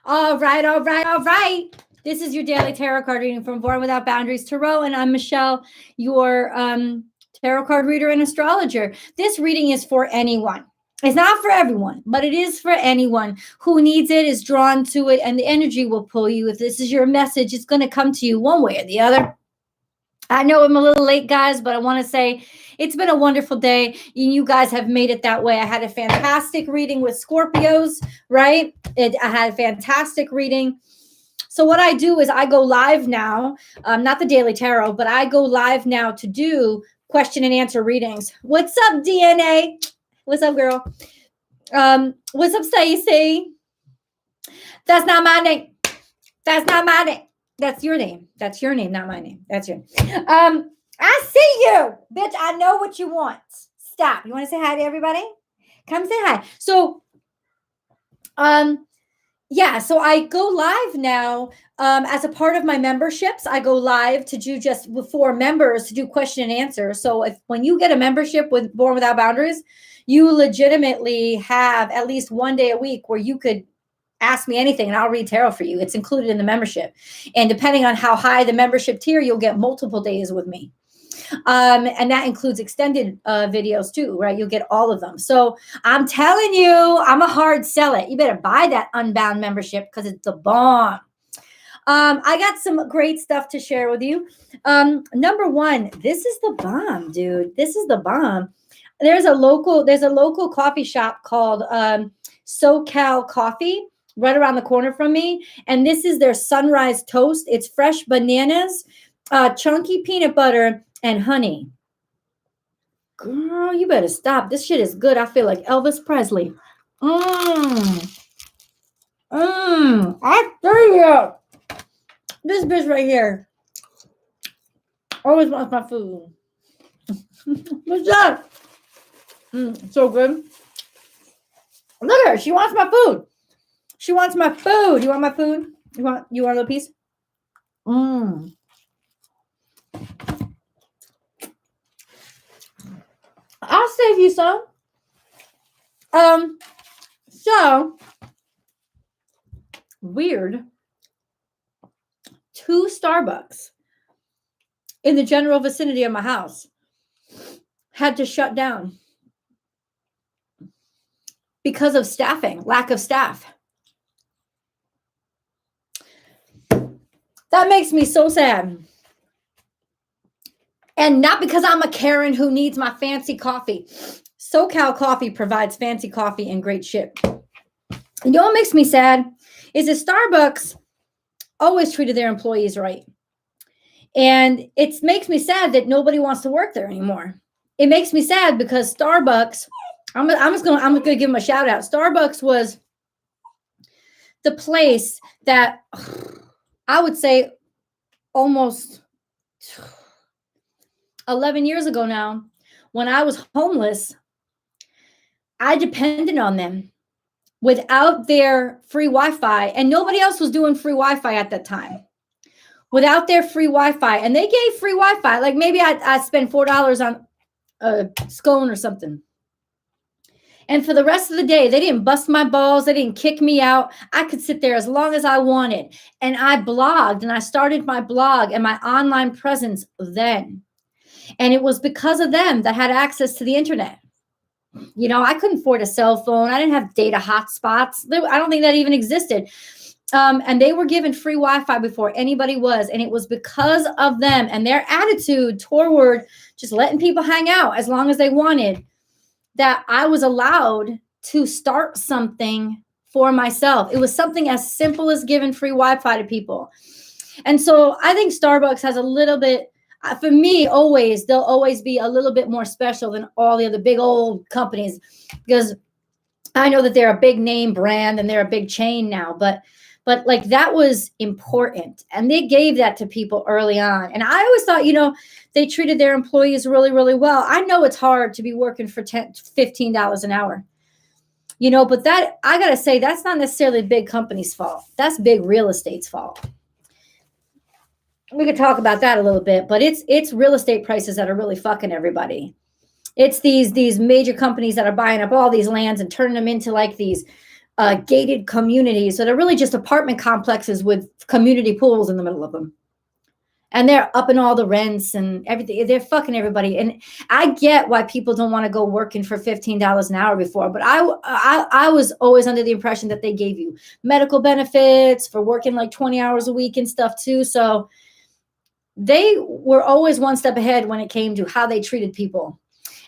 All right, all right, all right. This is your daily tarot card reading from Born Without Boundaries Tarot, and I'm Michelle, your tarot card reader and astrologer. This reading is for anyone. It's not for everyone, but it is for anyone who needs it, is drawn to it, and the energy will pull you. If this is your message, it's going to come to you one way or the other. I know I'm a little late, guys, but I want to say it's been a wonderful day. You guys have made it that way. I had a fantastic reading with Scorpios, right? I had a fantastic reading. So what I do is I go live now, not the Daily Tarot, but I go live now to do question and answer readings. What's up, DNA? What's up, girl? What's up, Stacy? That's not my name. That's not my name. That's your name. That's your name, not my name. That's your name. I see you, bitch. I know what you want. Stop. You want to say hi to everybody? Come say hi. So, yeah, so I go live now as a part of my memberships. I go live to do just for members to do question and answer. So when you get a membership with Born Without Boundaries, you legitimately have at least one day a week where you could ask me anything and I'll read tarot for you. It's included in the membership. And depending on how high the membership tier, you'll get multiple days with me. And that includes extended videos too, right? You'll get all of them. So I'm telling you, I'm a hard sell it. You better buy that Unbound membership because it's the bomb. I got some great stuff to share with you. Number one, this is the bomb, dude. This is the bomb. There's a local coffee shop called SoCal Coffee right around the corner from me. And this is their sunrise toast. It's fresh bananas, chunky peanut butter, and honey. Girl, you better stop. This shit is good. I feel like Elvis Presley. I tell you. This bitch right here always wants my food. What's that? So good. Look at her. She wants my food. She wants my food. You want my food? You want a little piece? I'll save you some. So weird. 2 Starbucks in the general vicinity of my house had to shut down because of staffing, lack of staff. That makes me so sad. And not because I'm a Karen who needs my fancy coffee. SoCal Coffee provides fancy coffee and great shit. You know what makes me sad is that Starbucks always treated their employees right. And it makes me sad that nobody wants to work there anymore. It makes me sad because Starbucks, I'm gonna give them a shout out. Starbucks was the place that I would say almost 11 years ago now, when I was homeless, I depended on them. Without their free Wi-Fi, and nobody else was doing free Wi-Fi at that time. Without their free Wi-Fi, and they gave free Wi-Fi, like maybe I spent $4 on a scone or something. And for the rest of the day, they didn't bust my balls. They didn't kick me out. I could sit there as long as I wanted. And I blogged, and I started my blog and my online presence then. And it was because of them that I had access to the internet. You know, I couldn't afford a cell phone. I didn't have data hotspots. I don't think that even existed. And they were given free Wi-Fi before anybody was. And it was because of them and their attitude toward just letting people hang out as long as they wanted that I was allowed to start something for myself. It was something as simple as giving free Wi-Fi to people. And so I think Starbucks has a little bit, for me, they'll always be a little bit more special than all the other big old companies, because I know that they're a big name brand and they're a big chain now, but like that was important. And they gave that to people early on. And I always thought, you know, they treated their employees really, really well. I know it's hard to be working for $15 an hour, you know, but that, I got to say, that's not necessarily big company's fault. That's big real estate's fault. We could talk about that a little bit, but it's real estate prices that are really fucking everybody. It's these major companies that are buying up all these lands and turning them into like these gated communities. So they're really just apartment complexes with community pools in the middle of them. And they're upping all the rents and everything. They're fucking everybody. And I get why people don't want to go working for $15 an hour before. But I was always under the impression that they gave you medical benefits for working like 20 hours a week and stuff too. So they were always one step ahead when it came to how they treated people.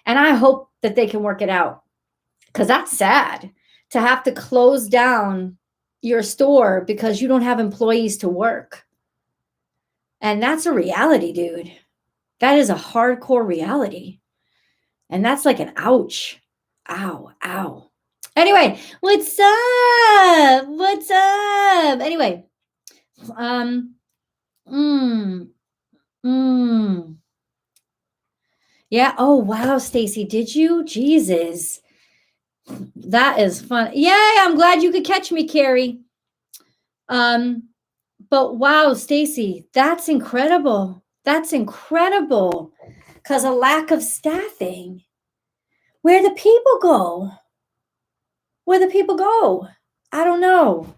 And I hope that they can work it out, because that's sad to have to close down your store because you don't have employees to work. And that's a reality, dude. That is a hardcore reality. And that's like an ouch. Ow, ow. Anyway, what's up? What's up? Anyway, yeah. Oh, wow, Stacy, did you? Jesus. That is fun. Yay, I'm glad you could catch me, Carrie. But wow, Stacy, that's incredible. That's incredible. Because a lack of staffing. Where the people go? Where the people go? I don't know.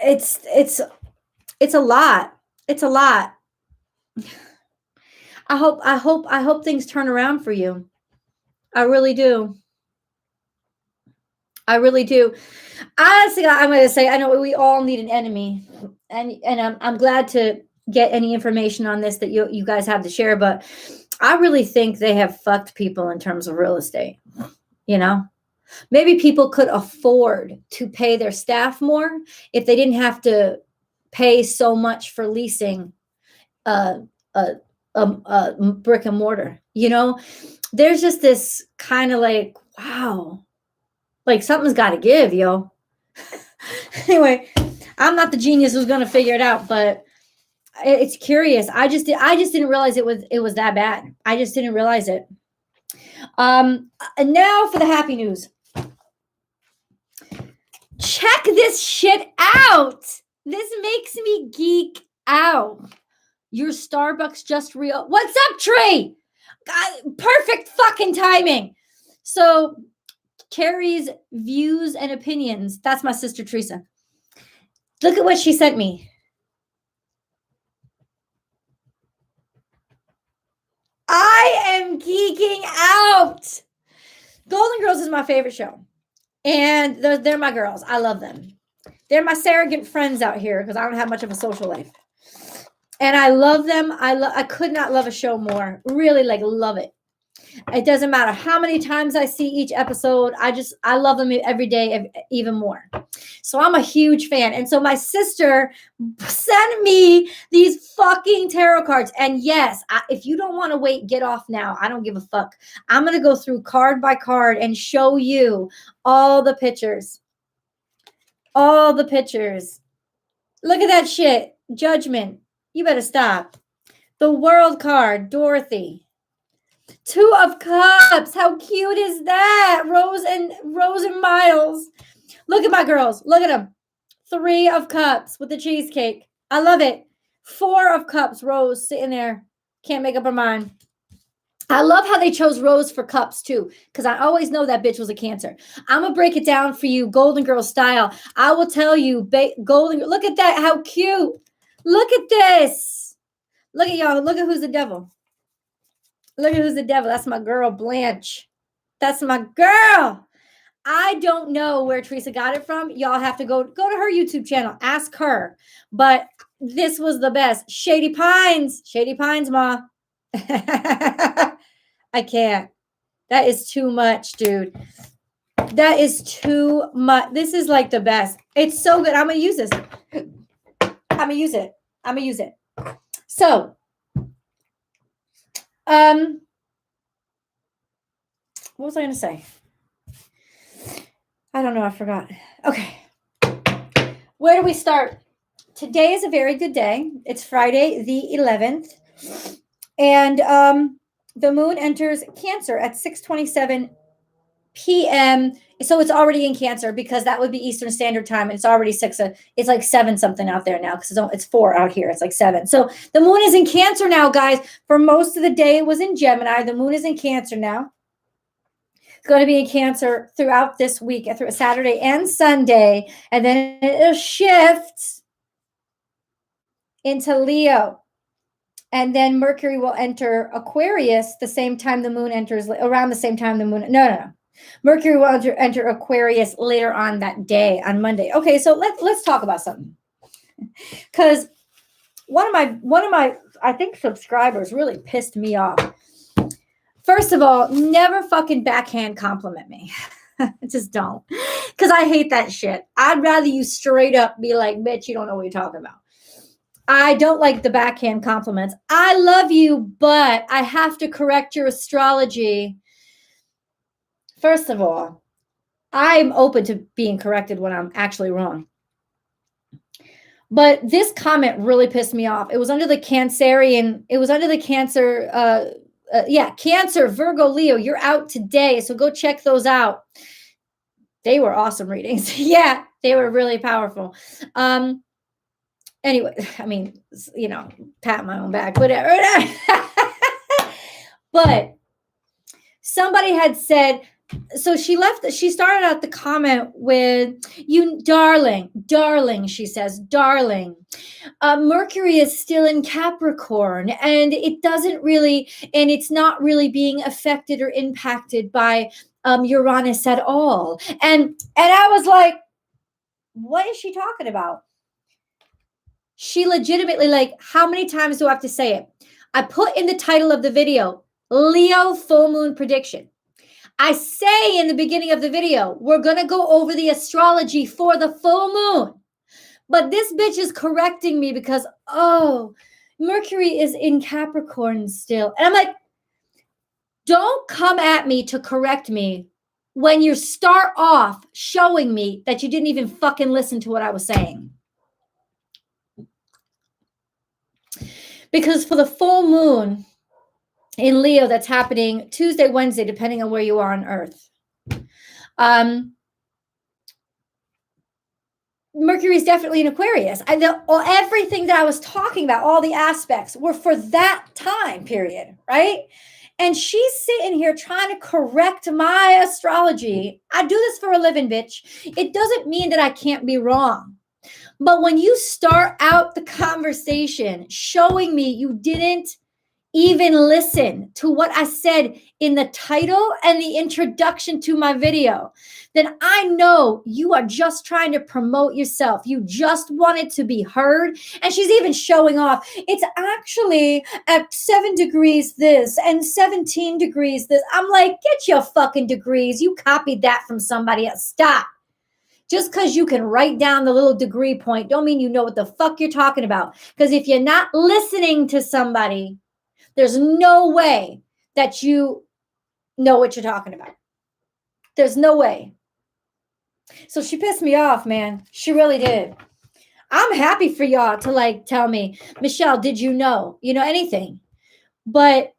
It's a lot. It's a lot. I hope things turn around for you. I really do. I really do. Honestly, I'm going to say, I know we all need an enemy, and I'm glad to get any information on this that you guys have to share. But I really think they have fucked people in terms of real estate. You know, maybe people could afford to pay their staff more if they didn't have to pay so much for leasing a brick and mortar. You know, there's just this kind of like, wow. Like something's got to give, yo. Anyway, I'm not the genius who's going to figure it out, but it's curious. I just didn't realize it was that bad. I just didn't realize it. And now for the happy news. Check this shit out. This makes me geek out. Your Starbucks just real. What's up, Trey? God, perfect fucking timing. So Carrie's views and opinions. That's my sister, Teresa. Look at what she sent me. I am geeking out. Golden Girls is my favorite show. And they're my girls. I love them. They're my surrogate friends out here because I don't have much of a social life. And I love them. I could not love a show more. Really, like, love it. It doesn't matter how many times I see each episode. I love them every day, even more. So I'm a huge fan. And so my sister sent me these fucking tarot cards. And yes, if you don't want to wait, get off now. I don't give a fuck. I'm going to go through card by card and show you all the pictures. All the pictures. Look at that shit. Judgment. You better stop. The World card, Dorothy. Two of Cups. How cute is that? Rose and Miles. Look at my girls. Look at them. Three of Cups with the cheesecake. I love it. Four of Cups. Rose sitting there. Can't make up her mind. I love how they chose Rose for cups too, because I always know that bitch was a Cancer. I'm going to break it down for you, Golden Girl style. I will tell you, Golden Girl. Look at that. How cute. Look at this. Look at y'all. Look at who's the devil. Look at who's the devil. That's my girl, Blanche. That's my girl. I don't know where Teresa got it from. Y'all have to go to her YouTube channel. Ask her. But this was the best. Shady Pines. Shady Pines, Ma. I can't. That is too much, dude. That is too much. This is like the best. It's so good. I'm going to use this. I'm going to use it. So, what was I going to say? I don't know. I forgot. Okay. Where do we start? Today is a very good day. It's Friday, the 11th. And the moon enters Cancer at 6:27 p.m. So it's already in Cancer because that would be Eastern Standard Time. And it's already 6. It's like 7 something out there now because it's 4 out here. It's like 7. So the moon is in Cancer now, guys. For most of the day, it was in Gemini. The moon is in Cancer now. It's going to be in Cancer throughout this week, through Saturday and Sunday. And then it'll shift into Leo. And then Mercury will enter Aquarius the same time the moon enters, around the same time the moon. No. Mercury will enter Aquarius later on that day, on Monday. Okay, so let's talk about something. Because one of my I think subscribers really pissed me off. First of all, never fucking backhand compliment me. Just don't. Because I hate that shit. I'd rather you straight up be like, bitch, you don't know what you're talking about. I don't like the backhand compliments. I love you, but I have to correct your astrology. First of all, I'm open to being corrected when I'm actually wrong. But this comment really pissed me off. It was under the Cancerian. It was under the Cancer. Cancer, Virgo, Leo. You're out today, so go check those out. They were awesome readings. Yeah, they were really powerful. Anyway, I mean, pat my own back, whatever. But somebody had said, so she started out the comment with, you darling, she says, darling, Mercury is still in Capricorn and it's not really being affected or impacted by Uranus at all. And I was like, what is she talking about? She legitimately, like, how many times do I have to say it? I put in the title of the video, Leo full moon prediction. I say in the beginning of the video, we're going to go over the astrology for the full moon. But this bitch is correcting me because, Mercury is in Capricorn still. And I'm like, don't come at me to correct me when you start off showing me that you didn't even fucking listen to what I was saying. Because for the full moon in Leo, that's happening Tuesday, Wednesday, depending on where you are on Earth. Mercury is definitely in Aquarius. Everything that I was talking about, all the aspects were for that time period, right? And she's sitting here trying to correct my astrology. I do this for a living, bitch. It doesn't mean that I can't be wrong. But when you start out the conversation showing me you didn't even listen to what I said in the title and the introduction to my video, then I know you are just trying to promote yourself. You just wanted to be heard. And she's even showing off. It's actually at 7 degrees this and 17 degrees this. I'm like, get your fucking degrees. You copied that from somebody else. Stop. Just because you can write down the little degree point don't mean you know what the fuck you're talking about. Because if you're not listening to somebody, there's no way that you know what you're talking about. There's no way. So she pissed me off, man. She really did. I'm happy for y'all to tell me, Michelle, did you know? Anything. But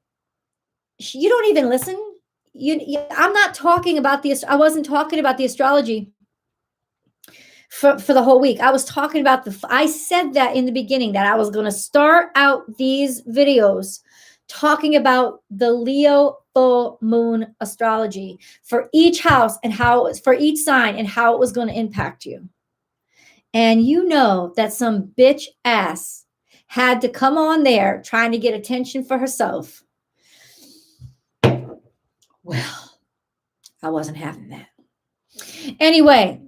you don't even listen. I'm not talking about I wasn't talking about the astrology for the whole week. I was talking about I said that in the beginning that I was going to start out these videos talking about the Leo full moon astrology for each house and how it was for each sign and how it was going to impact you. And you know that some bitch ass had to come on there trying to get attention for herself. Well, I wasn't having that. Anyway,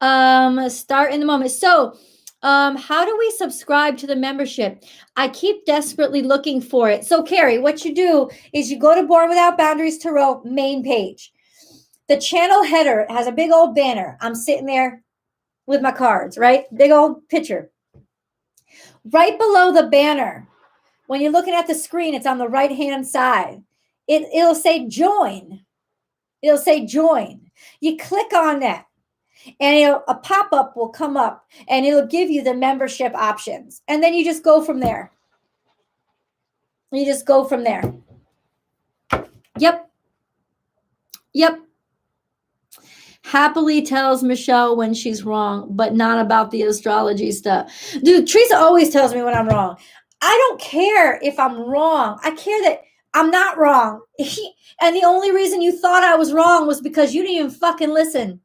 start in the moment. So, how do we subscribe to the membership? I keep desperately looking for it. So, Carrie, what you do is you go to Born Without Boundaries Tarot main page. The channel header has a big old banner. I'm sitting there with my cards, right? Big old picture. Right below the banner, when you're looking at the screen, it's on the right-hand side. It'll say join. It'll say join. You click on that. And a pop-up will come up and it'll give you the membership options. And then you just go from there. You just go from there. Yep. Happily tells Michelle when she's wrong, but not about the astrology stuff. Dude, Teresa always tells me when I'm wrong. I don't care if I'm wrong. I care that I'm not wrong. And the only reason you thought I was wrong was because you didn't even fucking listen.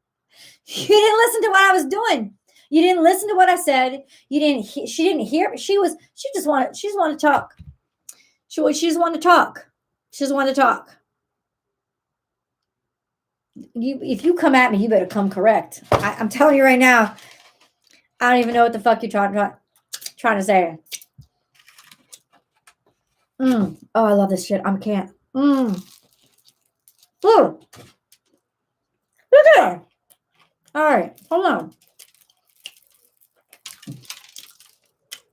You didn't listen to what I was doing. You didn't listen to what I said. You didn't. She didn't hear. She just wanted to talk. She just wanted to talk. She just wanted to talk. If you come at me, you better come correct. I'm telling you right now. I don't even know what the fuck you're trying to say. Oh, I love this shit. I can't. Ooh. Look at that. All right, hold on.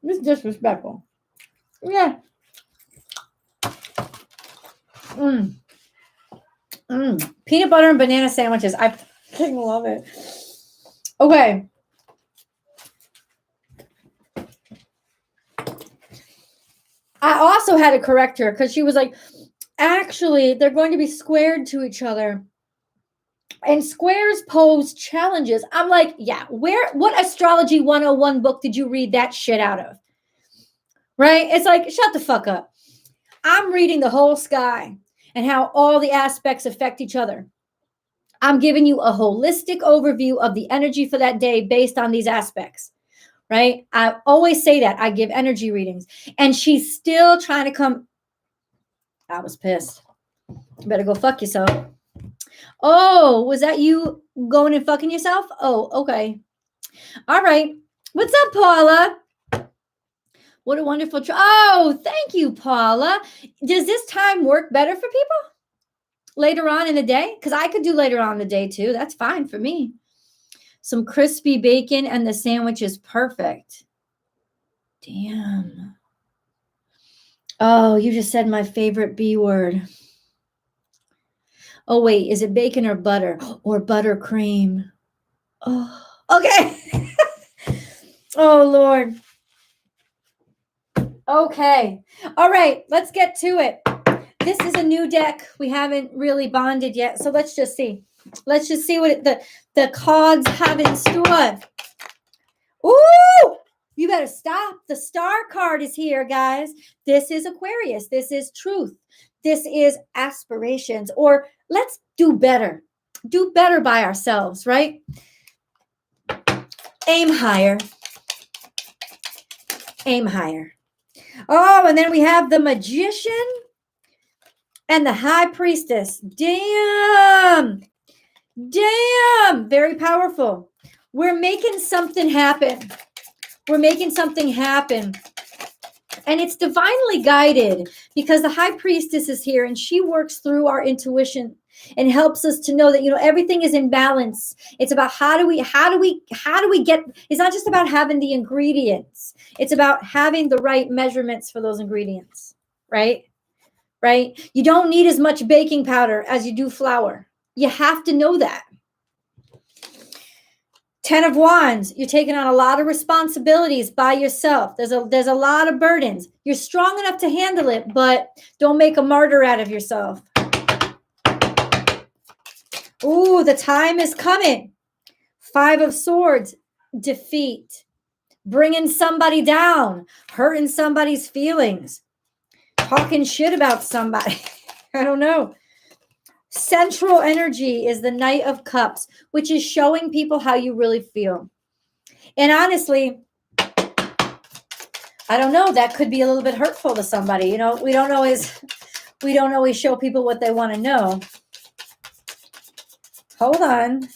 This is disrespectful. Yeah. Peanut butter and banana sandwiches. I fucking love it. Okay. I also had to correct her because she was like, actually, they're going to be squared to each other. And squares pose challenges. I'm like, yeah, what Astrology 101 book did you read that shit out of? Right? It's like, shut the fuck up. I'm reading the whole sky and how all the aspects affect each other. I'm giving you a holistic overview of the energy for that day based on these aspects. Right? I always say that. I give energy readings. And she's still trying to come. I was pissed. You better go fuck yourself. Oh, was that you going and fucking yourself? Oh, okay. All right. What's up, Paula? What a wonderful oh, thank you, Paula. Does this time work better for people later on in the day? Because I could do later on in the day too. That's fine for me. Some crispy bacon and the sandwich is perfect. Damn. Oh, you just said my favorite B word. Oh, wait, is it bacon or butter? Or buttercream? Oh, okay. Oh, Lord. Okay. All right, let's get to it. This is a new deck. We haven't really bonded yet, so let's just see. Let's just see what the cards have in store. Ooh! You better stop. The star card is here, guys. This is Aquarius. This is truth. This is aspirations, or let's do better. Do better by ourselves, right? Aim higher. Aim higher. Oh, and then we have the Magician and the High Priestess. Damn. Damn. Very powerful. We're making something happen. We're making something happen. And it's divinely guided because the High Priestess is here and she works through our intuition and helps us to know that, everything is in balance. It's about how do we get, it's not just about having the ingredients. It's about having the right measurements for those ingredients, right? Right? You don't need as much baking powder as you do flour. You have to know that. 10 of Wands, you're taking on a lot of responsibilities by yourself. There's a lot of burdens. You're strong enough to handle it, but don't make a martyr out of yourself. Ooh, the time is coming. 5 of Swords, defeat. Bringing somebody down. Hurting somebody's feelings. Talking shit about somebody. I don't know. Central energy is the Knight of Cups, which is showing people how you really feel. And honestly, I don't know, that could be a little bit hurtful to somebody. We don't always show people what they want to know. Hold on.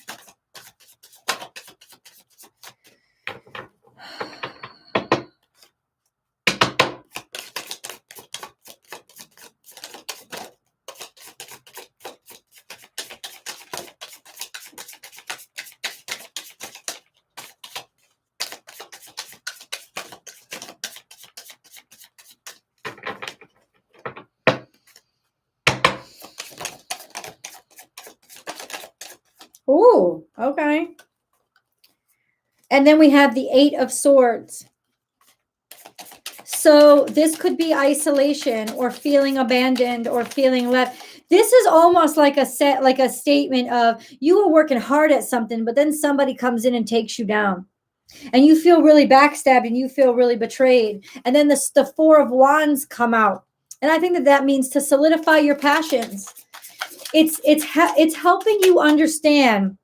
Ooh, okay. And then we have the 8 of Swords. So this could be isolation or feeling abandoned or feeling left. This is almost like a statement of you were working hard at something, but then somebody comes in and takes you down. And you feel really backstabbed and you feel really betrayed. And then the 4 of Wands come out. And I think that means to solidify your passions. It's helping you understand.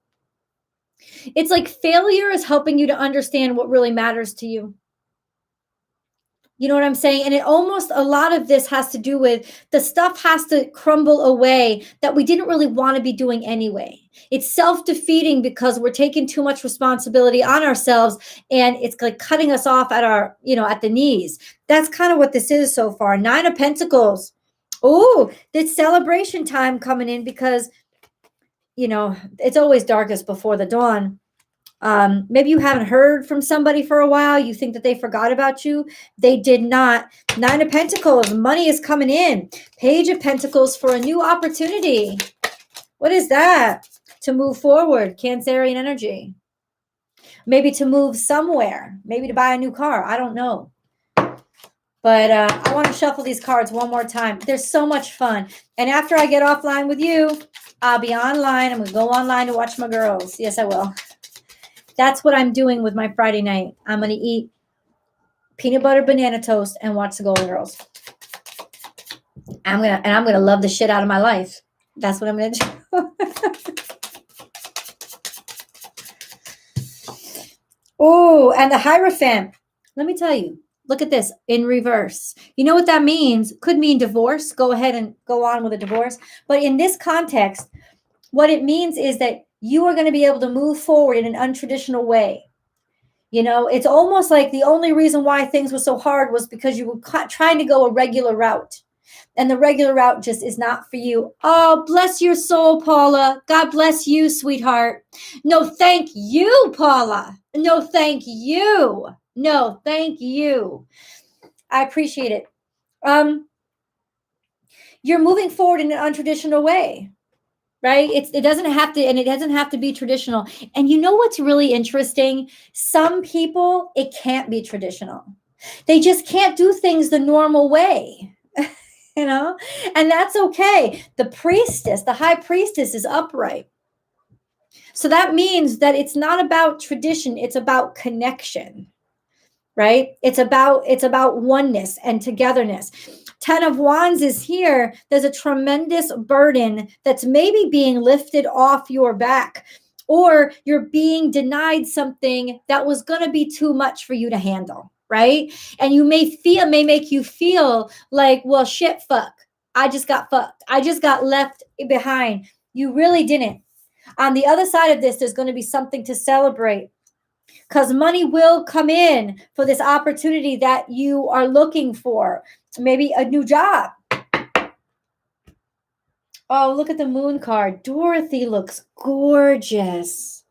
It's like failure is helping you to understand what really matters to you. You know what I'm saying? And it almost, a lot of this has to do with the stuff has to crumble away that we didn't really want to be doing anyway. It's self-defeating because we're taking too much responsibility on ourselves, and it's like cutting us off at our, at the knees. That's kind of what this is so far. 9 of Pentacles. Oh, it's celebration time coming in because, it's always darkest before the dawn. Maybe you haven't heard from somebody for a while. You think that they forgot about you. They did not. 9 of Pentacles, money is coming in. Page of Pentacles for a new opportunity. What is that? To move forward, Cancerian energy. Maybe to move somewhere. Maybe to buy a new car. I don't know. But I want to shuffle these cards one more time. They're so much fun. And after I get offline with you, I'll be online. I'm going to go online to watch my girls. Yes, I will. That's what I'm doing with my Friday night. I'm going to eat peanut butter banana toast and watch the Golden Girls. I'm going to love the shit out of my life. That's what I'm going to do. Oh, and the Hierophant. Let me tell you. Look at this in reverse. You know what that means? Could mean divorce. Go ahead and go on with a divorce. But in this context, what it means is that you are going to be able to move forward in an untraditional way. It's almost like the only reason why things were so hard was because you were trying to go a regular route. And the regular route just is not for you. Oh, bless your soul, Paula. God bless you, sweetheart. No, thank you, Paula. No, thank you. No, thank you. I appreciate it. You're moving forward in an untraditional way, right? It doesn't have to, and it doesn't have to be traditional. And you know what's really interesting? Some people, it can't be traditional. They just can't do things the normal way, and that's okay. The high priestess is upright. So that means that it's not about tradition. It's about connection. Right? It's about oneness and togetherness. 10 of Wands is here. There's a tremendous burden that's maybe being lifted off your back, or you're being denied something that was going to be too much for you to handle, right? And you may make you feel like, well, shit, fuck. I just got fucked. I just got left behind. You really didn't. On the other side of this, there's going to be something to celebrate. Because money will come in for this opportunity that you are looking for. Maybe a new job. Oh, look at the moon card. Dorothy looks gorgeous.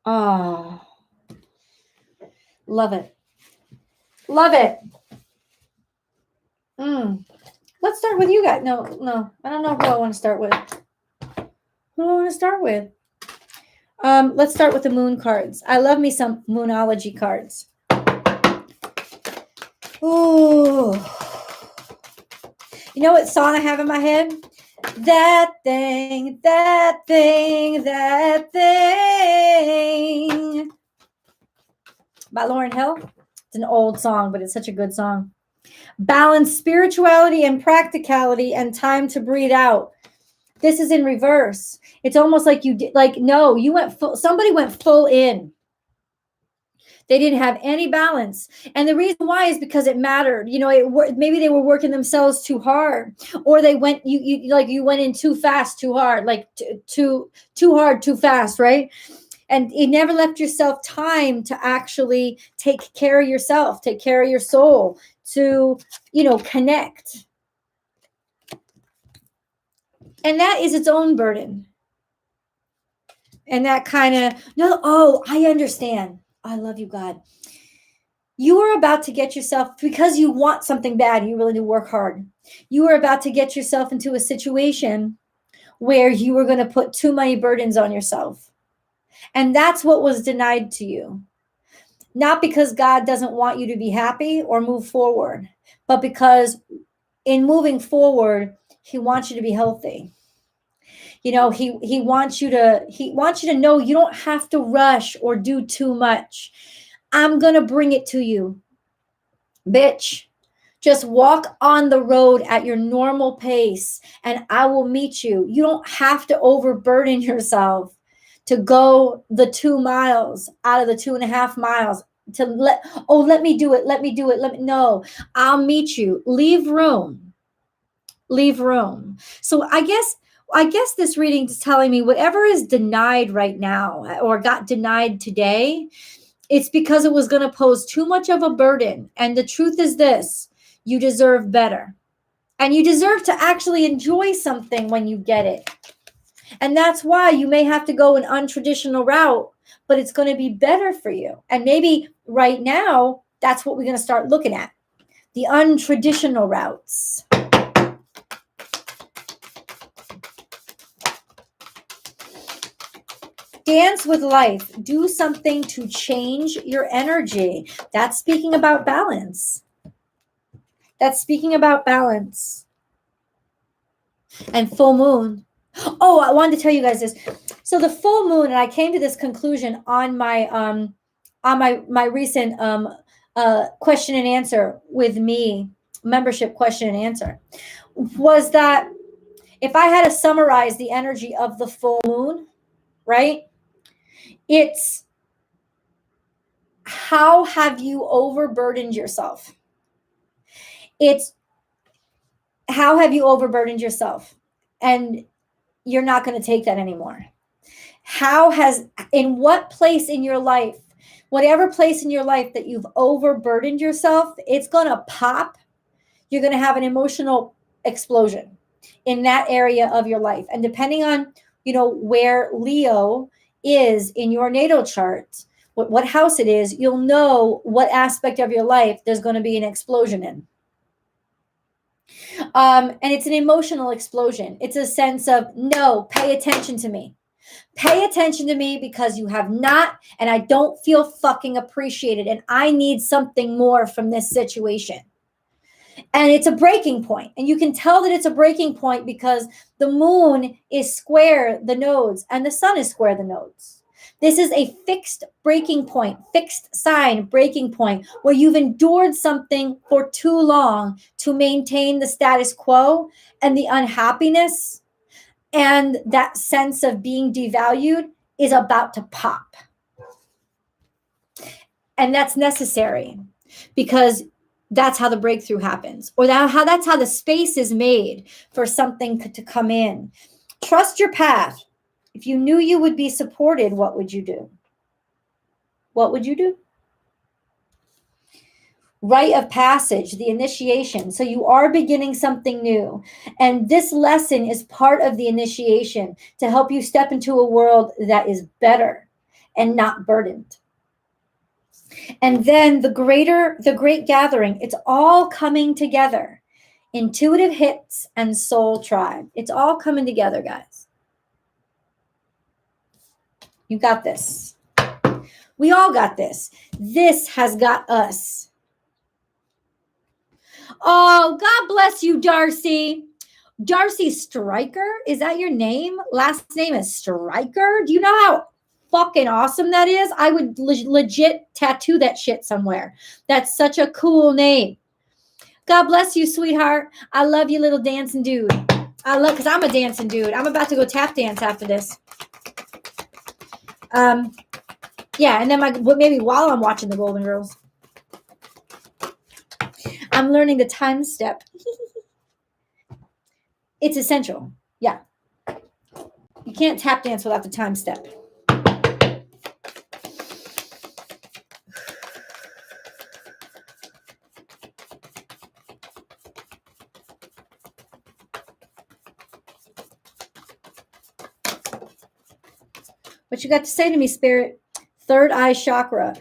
Oh, love it. Love it. Let's start with you guys. No, I don't know who I want to start with. Who do I want to start with? Let's start with the moon cards. I love me some moonology cards. Ooh. You know what song I have in my head? That thing, that thing, that thing. By Lauryn Hill. It's an old song, but it's such a good song. Balance spirituality and practicality and time to breathe out. This is in reverse. It's almost like you did, you went full, somebody went full in. They didn't have any balance. And the reason why is because it mattered. Maybe they were working themselves too hard, or they went, you went in too fast, too hard, like too hard, too fast, right? And it never left yourself time to actually take care of yourself, take care of your soul, to, connect. And that is its own burden. And that kind of, I understand. I love you, God. You are about to get yourself, because you want something bad, you really do work hard. You are about to get yourself into a situation where you are going to put too many burdens on yourself. And that's what was denied to you. Not because God doesn't want you to be happy or move forward, but because in moving forward, he wants you to be healthy. He wants you to know you don't have to rush or do too much. I'm going to bring it to you. Bitch, Just walk on the road at your normal pace and I will meet you. You don't have to overburden yourself to go the 2 miles out of the 2.5 miles to let me do it. No, I'll meet you. Leave room. So I guess this reading is telling me whatever is denied right now or got denied today, it's because it was going to pose too much of a burden. And the truth is this, you deserve better. And you deserve to actually enjoy something when you get it. And that's why you may have to go an untraditional route, but it's going to be better for you. And maybe right now, that's what we're going to start looking at. The untraditional routes. Dance with life. Do something to change your energy. That's speaking about balance. And full moon. Oh, I wanted to tell you guys this. So the full moon, and I came to this conclusion on my recent question and answer with me, membership question and answer, was that if I had to summarize the energy of the full moon, right? It's how have you overburdened yourself? It's how have you overburdened yourself? And you're not going to take that anymore. In what place in your life, whatever place in your life that you've overburdened yourself, it's going to pop. You're going to have an emotional explosion in that area of your life. And depending on, where Leo is in your natal chart, what house it is, you'll know what aspect of your life there's going to be an explosion in. And it's an emotional explosion. It's a sense of, no, pay attention to me. Pay attention to me because you have not, and I don't feel fucking appreciated, and I need something more from this situation. And it's a breaking point. And you can tell that it's a breaking point because the moon is square the nodes and the sun is square the nodes. This is a fixed breaking point, fixed sign breaking point where you've endured something for too long to maintain the status quo, and the unhappiness and that sense of being devalued is about to pop. And that's necessary because that's how the breakthrough happens, or that's how the space is made for something to come in. Trust your path. If you knew you would be supported, what would you do? What would you do? Rite of passage, the initiation. So you are beginning something new. And this lesson is part of the initiation to help you step into a world that is better and not burdened. And then the great gathering, it's all coming together. Intuitive hits and soul tribe. It's all coming together, guys. You got this. We all got this. This has got us. Oh, God bless you, Darcy. Darcy Stryker, is that your name? Last name is Stryker? Do you know how fucking awesome that is? I would legit tattoo that shit somewhere. That's such a cool name. God bless you, sweetheart. I love you, little dancing dude. Because I'm a dancing dude. I'm about to go tap dance after this. Yeah, and then maybe while I'm watching the Golden Girls, I'm learning the time step. It's essential. Yeah. You can't tap dance without the time step. What you got to say to me, Spirit? Third eye chakra.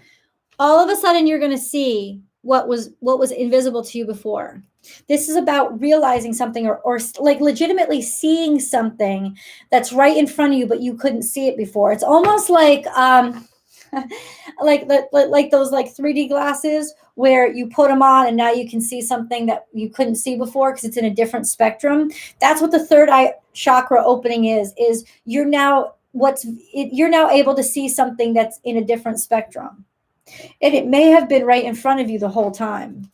All of a sudden, you're going to see what was invisible to you before. This is about realizing something or like legitimately seeing something that's right in front of you, but you couldn't see it before. It's almost like like those like 3D glasses where you put them on and now you can see something that you couldn't see before because it's in a different spectrum. That's what the third eye chakra opening is you're now able to see something that's in a different spectrum. And it may have been right in front of you the whole time.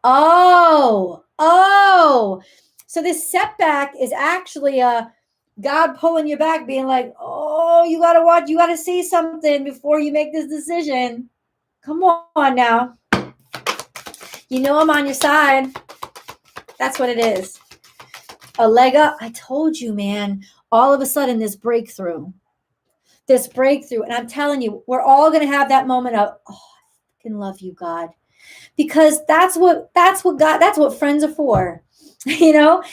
Oh. So this setback is actually God pulling you back, being like, oh, you got to watch, you got to see something before you make this decision. Come on now. You know I'm on your side. That's what it is. A leg up. I told you, man. All of a sudden, this breakthrough. And I'm telling you, we're all going to have that moment of, oh, I fucking love you, God. Because that's what friends are for. You know,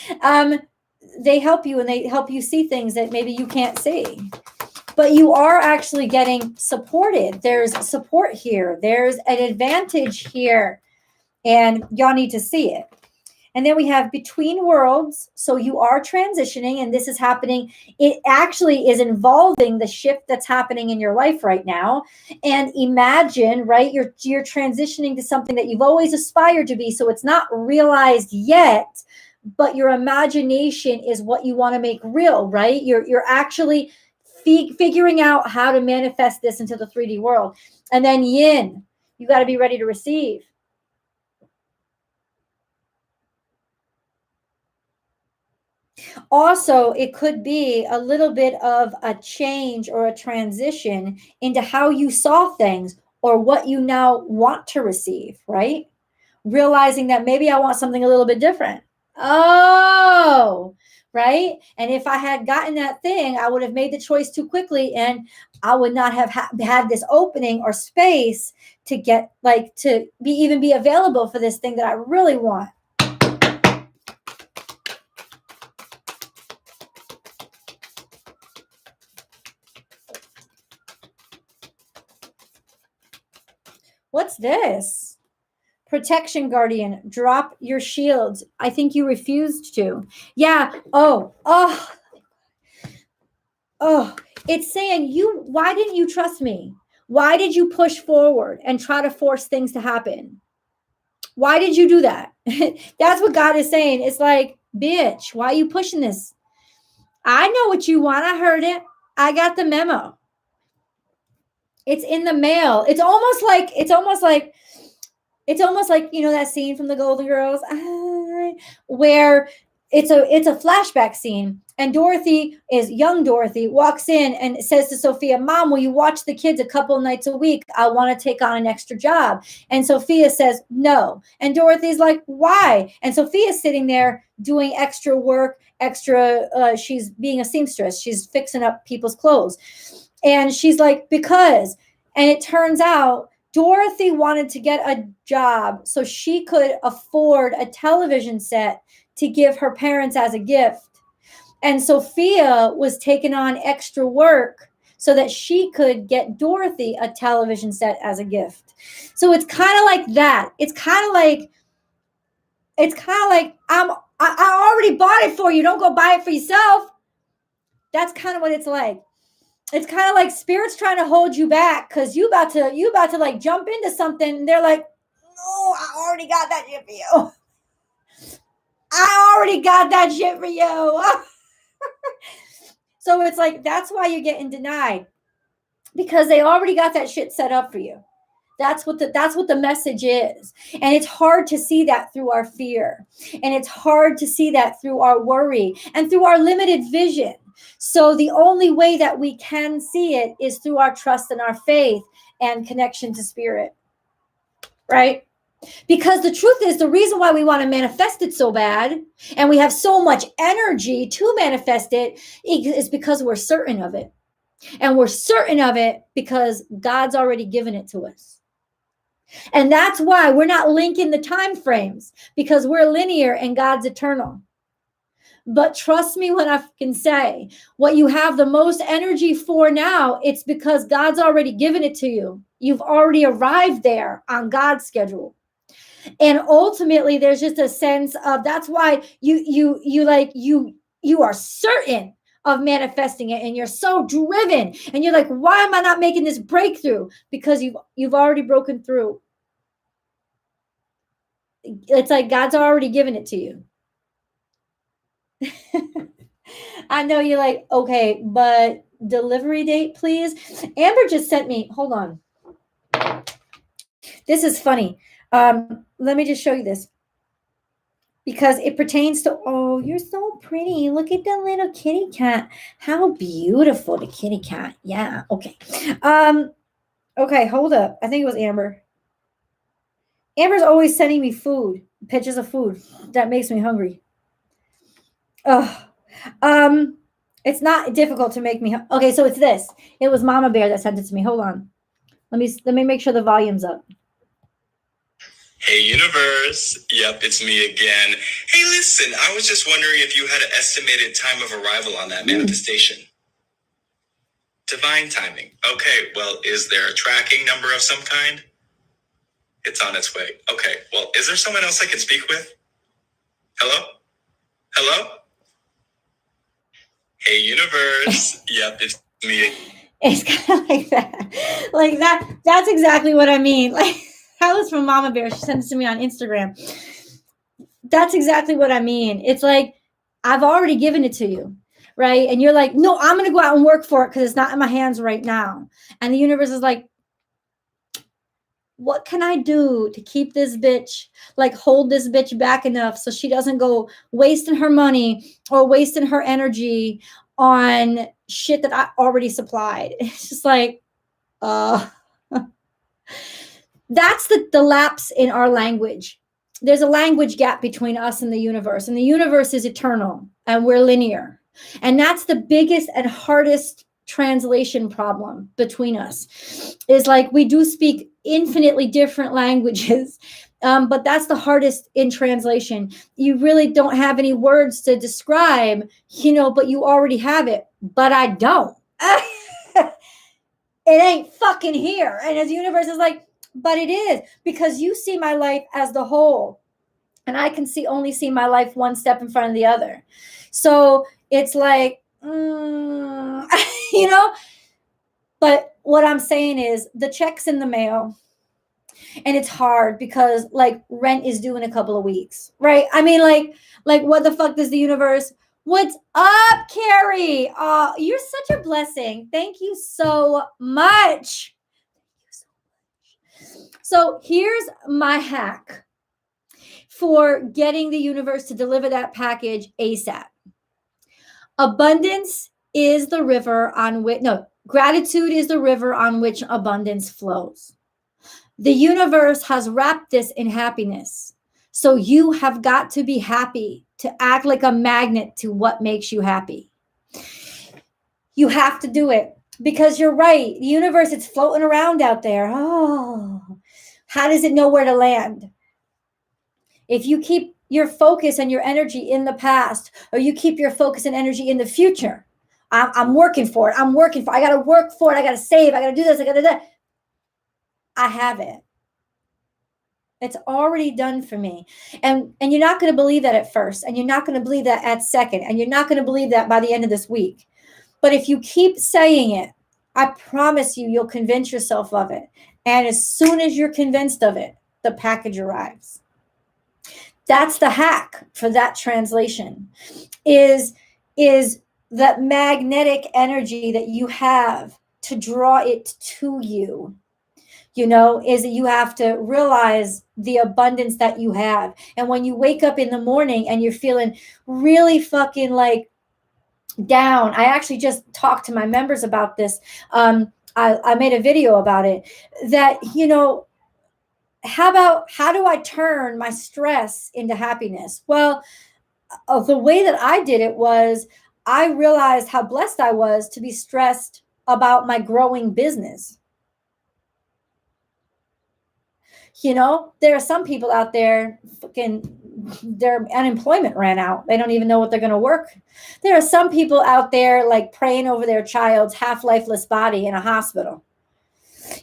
they help you, and they help you see things that maybe you can't see. But you are actually getting supported. There's support here. There's an advantage here. And y'all need to see it. And then we have between worlds. So you are transitioning, and this is happening. It actually is involving the shift that's happening in your life right now. And imagine, right, you're transitioning to something that you've always aspired to be. So it's not realized yet, but your imagination is what you want to make real, right? You're actually figuring out how to manifest this into the 3D world. And then yin, you got to be ready to receive. Also, it could be a little bit of a change or a transition into how you saw things or what you now want to receive, right? Realizing that maybe I want something a little bit different. Oh, right. And if I had gotten that thing, I would have made the choice too quickly, and I would not have had this opening or space to get to even be available for this thing that I really want. What's this? Protection guardian, drop your shields. I think you refused to. Yeah. Oh. It's saying why didn't you trust me? Why did you push forward and try to force things to happen? Why did you do that? That's what God is saying. It's like, bitch, why are you pushing this? I know what you want. I heard it. I got the memo. It's in the mail. It's almost like that scene from the Golden Girls where it's a flashback scene, and young Dorothy walks in and says to Sophia, Mom, will you watch the kids a couple nights a week? I want to take on an extra job. And Sophia says no. And Dorothy's like, why? And Sophia's sitting there doing extra work, she's being a seamstress. She's fixing up people's clothes. And she's like, because. And it turns out Dorothy wanted to get a job so she could afford a television set to give her parents as a gift. And Sophia was taking on extra work so that she could get Dorothy a television set as a gift. So it's kind of like that. It's kind of like I already bought it for you. Don't go buy it for yourself. That's kind of what it's like. It's kind of like Spirit's trying to hold you back because you about to like jump into something, and they're like, no, I already got that shit for you. I already got that shit for you. So it's like, that's why you're getting denied, because they already got that shit set up for you. That's what the message is. And it's hard to see that through our fear. And it's hard to see that through our worry and through our limited vision. So the only way that we can see it is through our trust and our faith and connection to Spirit, right? Because the truth is, the reason why we want to manifest it so bad and we have so much energy to manifest it is because we're certain of it. And we're certain of it because God's already given it to us. And that's why we're not linking the time frames, because we're linear and God's eternal. But trust me when I can say, what you have the most energy for now, it's because God's already given it to you. You've already arrived there on God's schedule. And ultimately, there's just a sense of, that's why you are certain of manifesting it, and you're so driven, and you're like, why am I not making this breakthrough? Because you've already broken through. It's like God's already given it to you. I know you're like, okay, but delivery date, please. Amber just sent me, hold on. This is funny. Let me just show you this. because it pertains to, oh, you're so pretty. Look at the little kitty cat. How beautiful the kitty cat. Yeah. Okay. Okay, hold up. I think it was Amber. Amber's always sending me food, pictures of food. That makes me hungry. Oh. It's not difficult to make me okay, so it's this. It was Mama Bear that sent it to me. Hold on. Let me make sure the volume's up. Hey, universe. Yep, it's me again. Hey, listen, I was just wondering if you had an estimated time of arrival on that manifestation. Divine timing. Okay, well, is there a tracking number of some kind? It's on its way. Okay, well, is there someone else I can speak with? Hello? Hello? Hey, universe. Yep, it's me. It's kind of like that. Like that. That's exactly what I mean. Like that was from Mama Bear. She sent it to me on Instagram. That's exactly what I mean. It's like, I've already given it to you, right? And you're like, no, I'm going to go out and work for it because it's not in my hands right now. And the universe is like, what can I do to keep this bitch, like hold this bitch back enough so she doesn't go wasting her money or wasting her energy on shit that I already supplied? It's just like, that's the lapse in our language. There's a language gap between us and the universe is eternal and we're linear. And that's the biggest and hardest translation problem between us, is like we do speak infinitely different languages, but that's the hardest in translation. You really don't have any words to describe, but you already have it. But I don't. It ain't fucking here. And as the universe is like, but it is, because you see my life as the whole, and I can only see my life one step in front of the other. So it's like, but what I'm saying is the check's in the mail, and it's hard because like rent is due in a couple of weeks, right? I mean, like what the fuck does the universe? What's up, Carrie? You're such a blessing. Thank you so much. So here's my hack for getting the universe to deliver that package ASAP. Abundance is the river on which, gratitude is the river on which abundance flows. The universe has wrapped this in happiness. So you have got to be happy, to act like a magnet to what makes you happy. You have to do it because you're right. The universe, it's floating around out there. Oh, how does it know where to land? If you keep your focus and your energy in the past, or you keep your focus and energy in the future, I'm working for it. I got to work for it. I got to save. I got to do this. I got to do that. I have it. It's already done for me. And you're not going to believe that at first. And you're not going to believe that at second. And you're not going to believe that by the end of this week. But if you keep saying it, I promise you'll convince yourself of it. And as soon as you're convinced of it, the package arrives. That's the hack for that translation, is that magnetic energy that you have to draw it to you, is that you have to realize the abundance that you have. And when you wake up in the morning and you're feeling really fucking like down, I actually just talked to my members about this. I made a video about it, that, how do I turn my stress into happiness? Well, the way that I did it was I realized how blessed I was to be stressed about my growing business. There are some people out there, their unemployment ran out. They don't even know what they're going to work. There are some people out there like praying over their child's half-lifeless body in a hospital.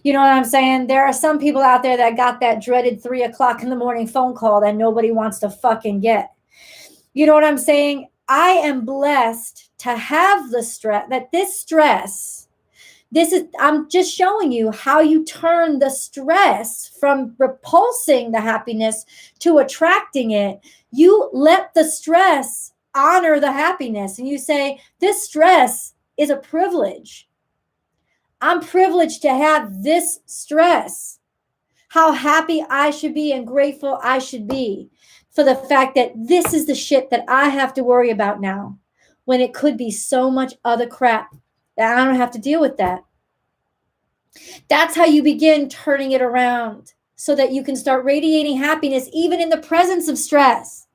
You know what I'm saying? There are some people out there that got that dreaded 3:00 in the morning phone call that nobody wants to fucking get. You know what I'm saying? I am blessed to have the stress, I'm just showing you how you turn the stress from repulsing the happiness to attracting it. You let the stress honor the happiness, and you say, this stress is a privilege. I'm privileged to have this stress. how happy I should be and grateful I should be for the fact that this is the shit that I have to worry about now, when it could be so much other crap that I don't have to deal with that. That's how you begin turning it around, so that you can start radiating happiness even in the presence of stress.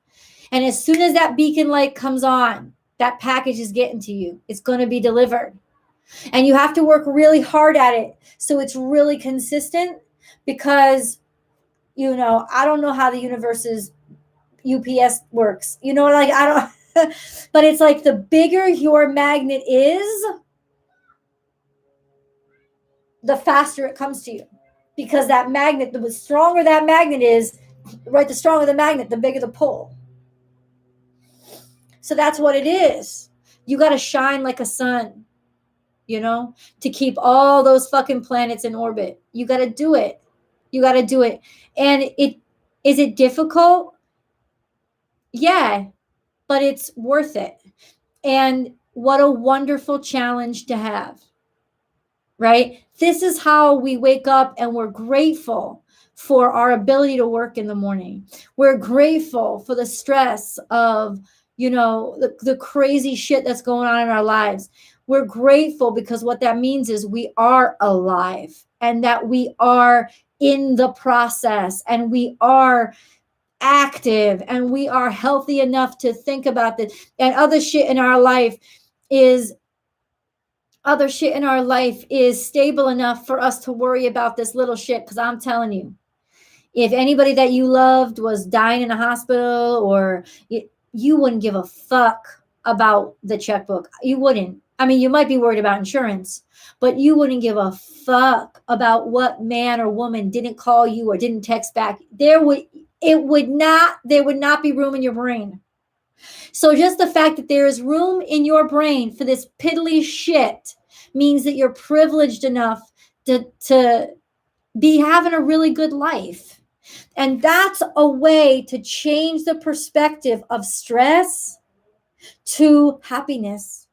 And as soon as that beacon light comes on, that package is getting to you. It's going to be delivered. And you have to work really hard at it so it's really consistent, because, I don't know how the universe's UPS works. Like, I don't, but it's like the bigger your magnet is, the faster it comes to you. Because that magnet, the stronger that magnet is, right, the stronger the magnet, the bigger the pull. So that's what it is. You got to shine like a sun, to keep all those fucking planets in orbit. You got to do it. You got to do it. And is it difficult? Yeah, but it's worth it. And what a wonderful challenge to have, right? This is how we wake up, and we're grateful for our ability to work in the morning. We're grateful for the stress of, the crazy shit that's going on in our lives. We're grateful because what that means is we are alive, and that we are in the process, and we are active, and we are healthy enough to think about this. And other shit in our life is stable enough for us to worry about this little shit. Because I'm telling you, if anybody that you loved was dying in a hospital, or you wouldn't give a fuck about the checkbook. You wouldn't. I mean, you might be worried about insurance, but you wouldn't give a fuck about what man or woman didn't call you or didn't text back. There would not be room in your brain. So just the fact that there is room in your brain for this piddly shit means that you're privileged enough to be having a really good life. And that's a way to change the perspective of stress to happiness.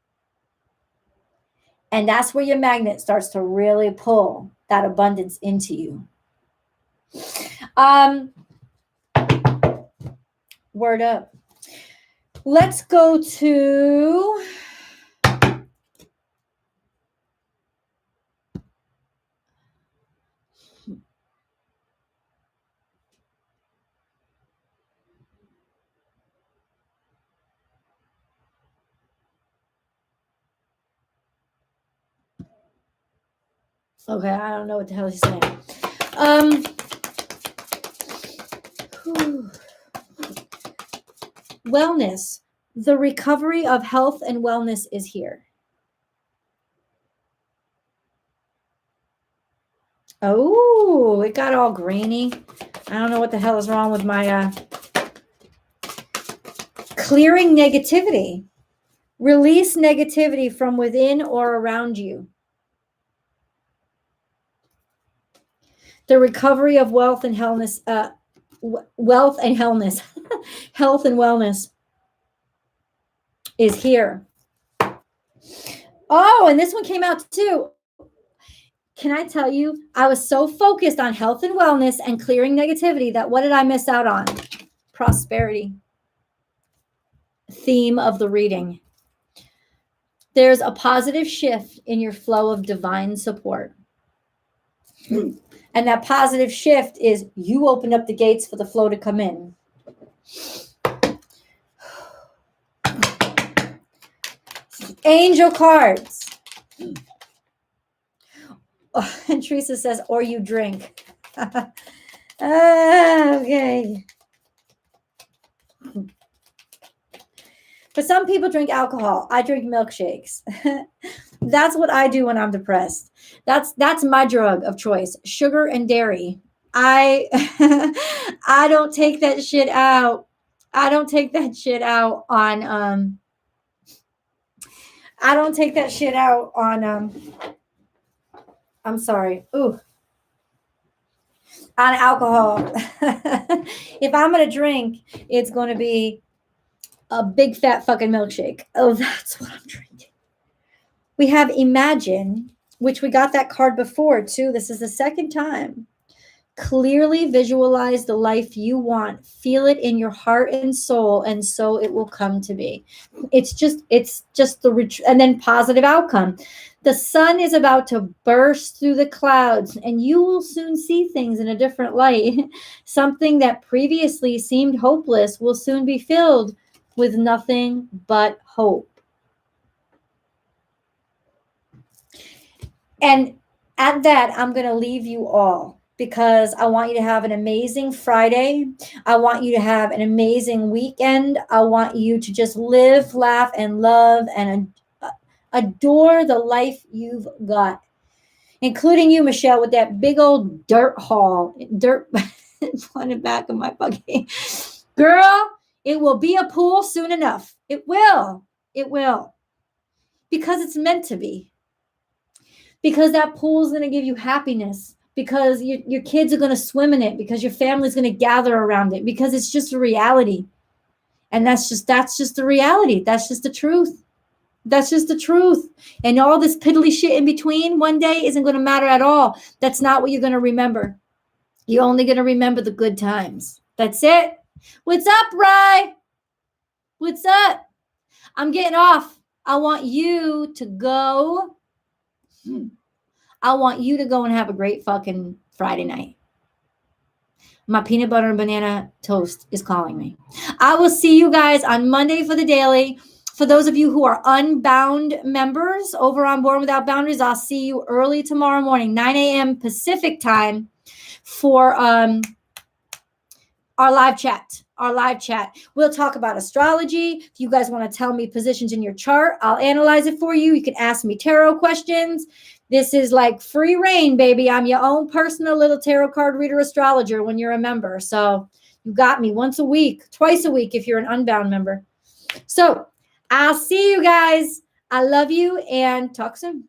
And that's where your magnet starts to really pull that abundance into you. Word up. Let's go to okay, I don't know what the hell he's saying. Wellness. The recovery of health and wellness is here. Oh, it got all grainy. I don't know what the hell is wrong with my clearing negativity. Release negativity from within or around you. The recovery of wealth and wellness, health and wellness is here. Oh, and this one came out too. Can I tell you, I was so focused on health and wellness and clearing negativity that what did I miss out on? Prosperity. Theme of the reading. There's a positive shift in your flow of divine support. And that positive shift is you opened up the gates for the flow to come in. Angel cards. Oh, and Teresa says, or you drink. Okay. But some people drink alcohol. I drink milkshakes. That's what I do when I'm depressed. That's my drug of choice. Sugar and dairy. I don't take that shit out. I don't take that shit out on I'm sorry. Ooh. On alcohol. If I'm going to drink, it's going to be a big fat fucking milkshake. Oh, that's what I'm drinking. We have Imagine, which we got that card before too. This is the second time. Clearly visualize the life you want. Feel it in your heart and soul, and so it will come to be. It's just and then positive outcome. The sun is about to burst through the clouds, and you will soon see things in a different light. Something that previously seemed hopeless will soon be filled with nothing but hope. And at that, I'm going to leave you all, because I want you to have an amazing Friday. I want you to have an amazing weekend. I want you to just live, laugh, and love and adore the life you've got, including you, Michelle, with that big old dirt on the back of my buggy. Girl, it will be a pool soon enough. It will. It will. Because it's meant to be. Because that pool is going to give you happiness. Because your kids are going to swim in it. Because your family's going to gather around it. Because it's just a reality. And that's just the reality. That's just the truth. That's just the truth. And all this piddly shit in between one day isn't going to matter at all. That's not what you're going to remember. You're only going to remember the good times. That's it. What's up, Rye? What's up? I'm getting off. I want you to go. I want you to go and have a great fucking Friday night. My peanut butter and banana toast is calling me. I will see you guys on Monday for the daily. For those of you who are Unbound members over on Born Without Boundaries, I'll see you early tomorrow morning, 9 a.m. Pacific time, for our live chat. We'll talk about astrology. If you guys want to tell me positions in your chart, I'll analyze it for you. You can ask me tarot questions. This is like free reign, baby. I'm your own personal little tarot card reader astrologer when you're a member. So you got me once a week, twice a week if you're an Unbound member. So I'll see you guys. I love you and talk soon.